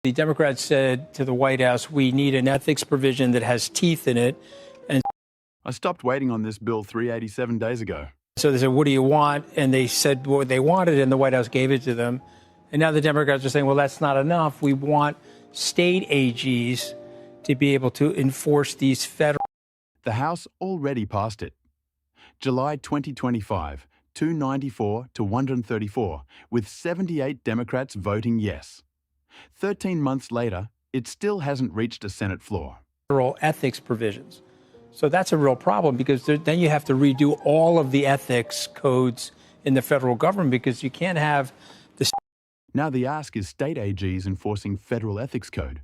The Democrats said to the White House, we need an ethics provision that has teeth in it. And I stopped waiting on this bill 387 days ago. so they said, what do you want? And they said what they wanted, and the White House gave it to them. And now the Democrats are saying, well, that's not enough. We want state AGs to be able to enforce these federal. The House already passed it. July 2025, 294 to 134, with 78 Democrats voting yes. 13 months later, it still hasn't reached a Senate floor. Federal ethics provisions. So that's a real problem because then you have to redo all of the ethics codes in the federal government because you can't have the. Now the ask is state AGs enforcing federal ethics code.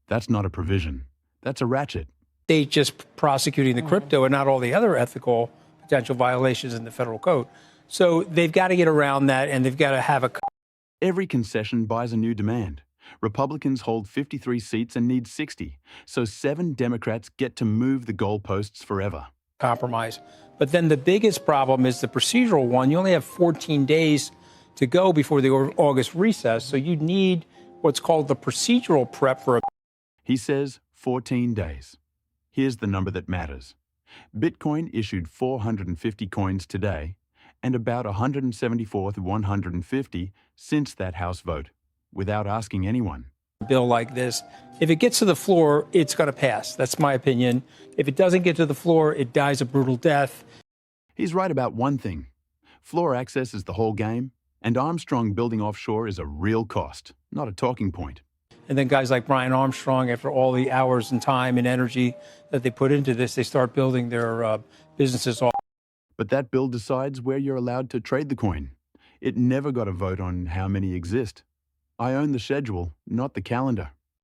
That's not a provision. That's a ratchet. State just prosecuting the crypto and not all the other ethical potential violations in the federal code. So they've got to get around that and they've got to have a. Every concession buys a new demand. Republicans hold 53 seats and need 60, so 7 Democrats get to move the goalposts forever. Compromise. But then the biggest problem is the procedural one. You only have 14 days to go before the August recess, so you need what's called the procedural prep for a. He says 14 days. Here's the number that matters. Bitcoin issued 450 coins today and about 174 to 150 since that House vote, without asking anyone. Bill like this, if it gets to the floor, it's going to pass. That's my opinion. If it doesn't get to the floor, it dies a brutal death. He's right about one thing. Floor access is the whole game, and Armstrong building offshore is a real cost, not a talking point. And then guys like Brian Armstrong, after all the hours and time and energy that they put into this, they start building their businesses off. But that bill decides where you're allowed to trade the coin. It never got a vote on how many exist. I own the schedule, not the calendar.